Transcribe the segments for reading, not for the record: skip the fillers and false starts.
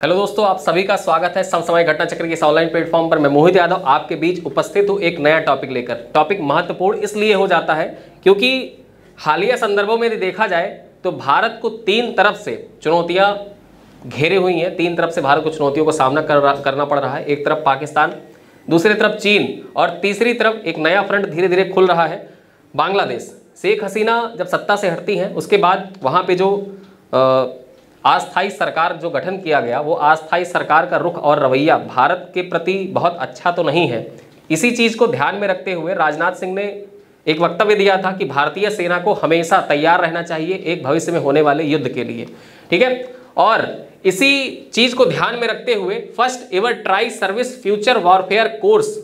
Hello दोस्तों, आप सभी का स्वागत है समसामयिक घटना चक्र के इस ऑनलाइन प्लेटफॉर्म पर। मैं मोहित यादव आपके बीच उपस्थित हूँ एक नया टॉपिक लेकर। टॉपिक महत्वपूर्ण इसलिए हो जाता है क्योंकि हालिया संदर्भों में यदि देखा जाए तो भारत को तीन तरफ से चुनौतियां घेरे हुई हैं। तीन तरफ से भारत को चुनौतियों का सामना करना पड़ रहा है। एक तरफ पाकिस्तान, दूसरी तरफ चीन और तीसरी तरफ एक नया फ्रंट धीरे धीरे खुल रहा है, बांग्लादेश। शेख हसीना जब सत्ता से हटती हैं उसके बाद वहाँ पे जो अस्थायी सरकार जो गठन किया गया, वो अस्थायी सरकार का रुख और रवैया भारत के प्रति बहुत अच्छा तो नहीं है। इसी चीज़ को ध्यान में रखते हुए राजनाथ सिंह ने एक वक्तव्य दिया था कि भारतीय सेना को हमेशा तैयार रहना चाहिए एक भविष्य में होने वाले युद्ध के लिए, ठीक है। और इसी चीज़ को ध्यान में रखते हुए first ever try service future warfare course,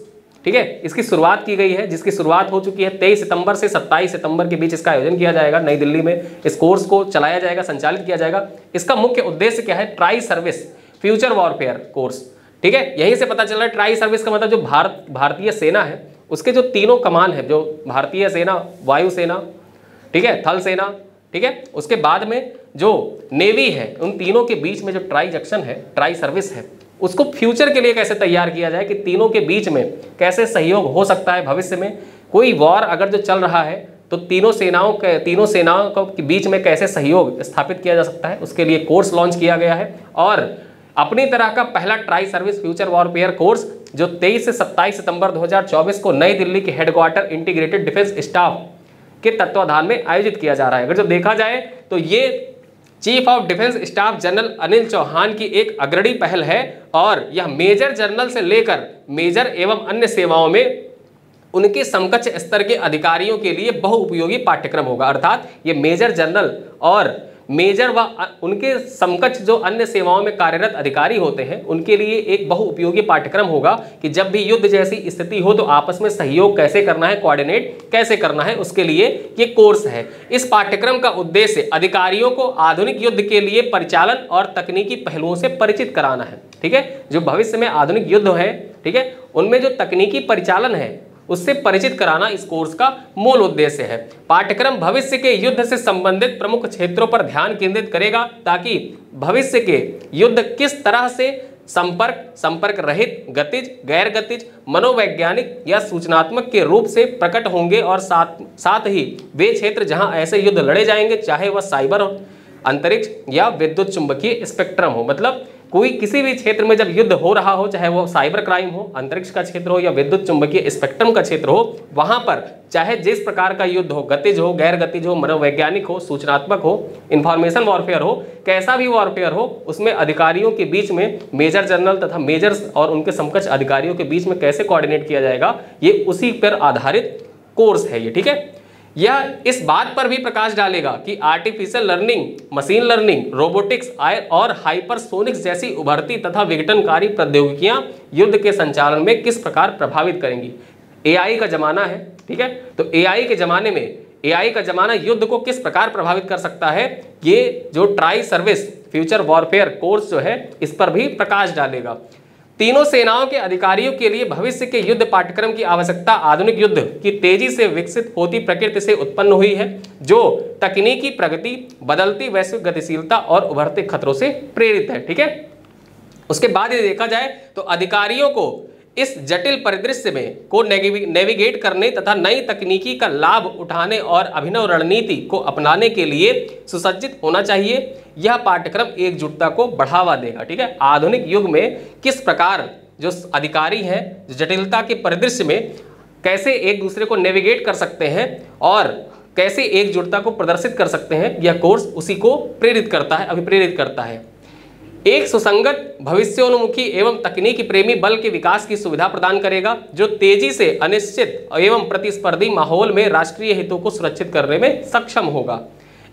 ठीक है, इसकी शुरुआत की गई है, जिसकी शुरुआत हो चुकी है। 23 सितंबर से 27 सितंबर के बीच इसका आयोजन किया जाएगा नई दिल्ली में। इस कोर्स को चलाया जाएगा, संचालित किया जाएगा। इसका मुख्य उद्देश्य क्या है? Try service future warfare course, ठीक है। यहीं से पता चल रहा है ट्राई सर्विस का मतलब जो भारतीय सेना है उसके जो तीनों कमान है, जो भारतीय सेना, वायुसेना, ठीक है, थल सेना, ठीक है, उसके बाद में जो नेवी है, उन तीनों के बीच में जो ट्राई जंक्शन है, ट्राई सर्विस है, उसको फ्यूचर के लिए कैसे तैयार किया जाए कि तीनों के बीच में कैसे सहयोग हो सकता है। भविष्य में कोई वॉर अगर जो चल रहा है तो तीनों सेनाओं के बीच में कैसे सहयोग स्थापित किया जा सकता है, उसके लिए कोर्स लॉन्च किया गया है। और अपनी तरह का पहला try service future warfare course जो 23 से 27 सितंबर 2024 को नई दिल्ली के हेडक्वार्टर इंटीग्रेटेड डिफेंस स्टाफ के तत्वाधान में आयोजित किया जा रहा है। अगर जो देखा जाए तो ये chief of defence staff general Anil Chauhan की एक अग्रणी पहल है और यह मेजर जनरल से लेकर मेजर एवं अन्य सेवाओं में उनके समकक्ष स्तर के अधिकारियों के लिए बहुउपयोगी पाठ्यक्रम होगा। अर्थात ये मेजर जनरल और मेजर व उनके समकक्ष जो अन्य सेवाओं में कार्यरत अधिकारी होते हैं उनके लिए एक बहुउपयोगी पाठ्यक्रम होगा कि जब भी युद्ध जैसी स्थिति हो तो आपस में सहयोग कैसे करना है, कोऑर्डिनेट कैसे करना है, उसके लिए ये कोर्स है। इस पाठ्यक्रम का उद्देश्य अधिकारियों को आधुनिक युद्ध के लिए परिचालन और तकनीकी पहलुओं से परिचित कराना है, ठीक है। जो भविष्य में आधुनिक युद्ध है, ठीक है, उनमें जो तकनीकी परिचालन है उससे परिचित कराना इस कोर्स का मूल उद्देश्य है। पाठ्यक्रम भविष्य के युद्ध से संबंधित प्रमुख क्षेत्रों पर ध्यान केंद्रित करेगा ताकि भविष्य के युद्ध किस तरह से संपर्क रहित, गतिज, गैर गतिज, मनोवैज्ञानिक या सूचनात्मक के रूप से प्रकट होंगे और साथ ही वे क्षेत्र जहां ऐसे युद्ध लड़े जाएंगे, चाहे वह साइबर हो, अंतरिक्ष या विद्युत चुंबकीय स्पेक्ट्रम हो। मतलब कोई किसी भी क्षेत्र में जब युद्ध हो रहा हो, चाहे वो साइबर क्राइम हो, अंतरिक्ष का क्षेत्र हो या विद्युत चुंबकीय स्पेक्ट्रम का क्षेत्र हो, वहां पर चाहे जिस प्रकार का युद्ध हो, गतिज हो, गैर गतिज हो, मनोवैज्ञानिक हो, सूचनात्मक हो, इंफॉर्मेशन वॉरफेयर हो, कैसा भी वॉरफेयर हो, उसमें अधिकारियों के बीच में मेजर जनरल तथा मेजर्स और उनके समकक्ष अधिकारियों के बीच में कैसे कोऑर्डिनेट किया जाएगा, ये उसी पर आधारित कोर्स है ये, ठीक है। यह इस बात पर भी प्रकाश डालेगा कि artificial learning, machine learning, robotics और हाइपरसोनिक्स जैसी उभरती तथा विघटनकारी प्रौद्योगिकियां युद्ध के संचालन में किस प्रकार प्रभावित करेंगी। एआई का जमाना है, ठीक है, तो एआई के जमाने में एआई का जमाना युद्ध को किस प्रकार प्रभावित कर सकता है, ये जो try service future warfare course जो है इस पर भी प्रकाश डालेगा। तीनों सेनाओं के अधिकारियों के लिए भविष्य के युद्ध पाठ्यक्रम की आवश्यकता आधुनिक युद्ध की तेजी से विकसित होती प्रकृति से उत्पन्न हुई है, जो तकनीकी प्रगति, बदलती वैश्विक गतिशीलता और उभरते खतरों से प्रेरित है, ठीक है। उसके बाद यदि देखा जाए तो अधिकारियों को इस जटिल परिदृश्य में को नेविगेट करने तथा नई तकनीकी का लाभ उठाने और अभिनव रणनीति को अपनाने के लिए सुसज्जित होना चाहिए। यह पाठ्यक्रम एकजुटता को बढ़ावा देगा, ठीक है। आधुनिक युग में किस प्रकार जो अधिकारी हैं जो जटिलता के परिदृश्य में कैसे एक दूसरे को नेविगेट कर सकते हैं और कैसे एकजुटता को प्रदर्शित कर सकते हैं, यह कोर्स उसी को प्रेरित करता है, अभिप्रेरित करता है। एक सुसंगत, भविष्योन्मुखी एवं तकनीकी प्रेमी बल के विकास की सुविधा प्रदान करेगा जो तेजी से अनिश्चित एवं प्रतिस्पर्धी माहौल में राष्ट्रीय हितों को सुरक्षित करने में सक्षम होगा।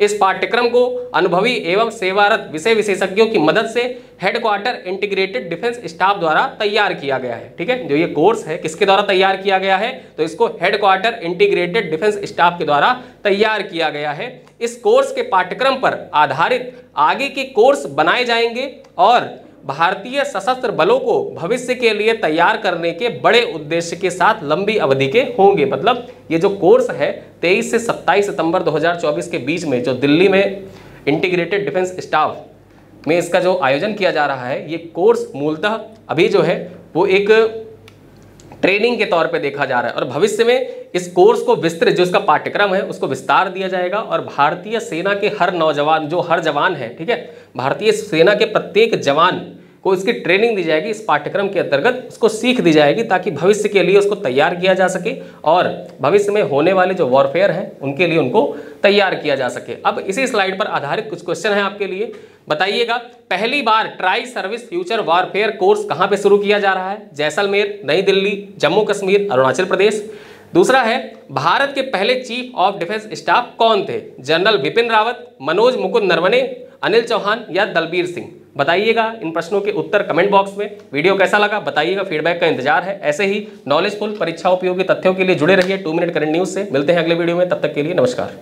इस पाठ्यक्रम को अनुभवी एवं सेवारत विषय विशेषज्ञों की मदद से हेडक्वार्टर इंटीग्रेटेड डिफेंस स्टाफ द्वारा तैयार किया गया है, ठीक है। जो ये कोर्स है किसके द्वारा तैयार किया गया है, तो इसको हेडक्वार्टर इंटीग्रेटेड डिफेंस स्टाफ के द्वारा तैयार किया गया है। इस कोर्स के पाठ्यक्रम पर आधारित आगे के कोर्स बनाए जाएंगे और भारतीय सशस्त्र बलों को भविष्य के लिए तैयार करने के बड़े उद्देश्य के साथ लंबी अवधि के होंगे। मतलब ये जो कोर्स है 23 से 27 सितंबर 2024 के बीच में जो दिल्ली में इंटीग्रेटेड डिफेंस स्टाफ में इसका जो आयोजन किया जा रहा है, ये कोर्स मूलतः अभी जो है वो एक ट्रेनिंग के तौर पे देखा जा रहा है और भविष्य में इस कोर्स को विस्तृत, जो इसका पाठ्यक्रम है उसको विस्तार दिया जाएगा और भारतीय सेना के हर नौजवान, जो हर जवान है, ठीक है, भारतीय सेना के प्रत्येक जवान को इसकी ट्रेनिंग दी जाएगी, इस पाठ्यक्रम के अंतर्गत उसको सीख दी जाएगी ताकि भविष्य के लिए उसको तैयार किया जा सके और भविष्य में होने वाले जो वॉरफेयर हैं उनके लिए उनको तैयार किया जा सके। अब इसी स्लाइड पर आधारित कुछ क्वेश्चन है आपके लिए, बताइएगा। पहली बार tri service future warfare course कहाँ पे शुरू किया जा रहा है? जैसलमेर, नई दिल्ली, जम्मू कश्मीर, अरुणाचल प्रदेश। दूसरा है, भारत के पहले चीफ ऑफ डिफेंस स्टाफ कौन थे? जनरल बिपिन रावत, मनोज मुकुंद नरवणे, अनिल चौहान या दलबीर सिंह? बताइएगा इन प्रश्नों के उत्तर कमेंट बॉक्स में। वीडियो कैसा लगा बताइएगा, फीडबैक का इंतजार है। ऐसे ही नॉलेजफुल परीक्षा उपयोगी तथ्यों के लिए जुड़े रहिए 2 मिनट करंट न्यूज से। मिलते हैं अगले वीडियो में, तब तक के लिए नमस्कार।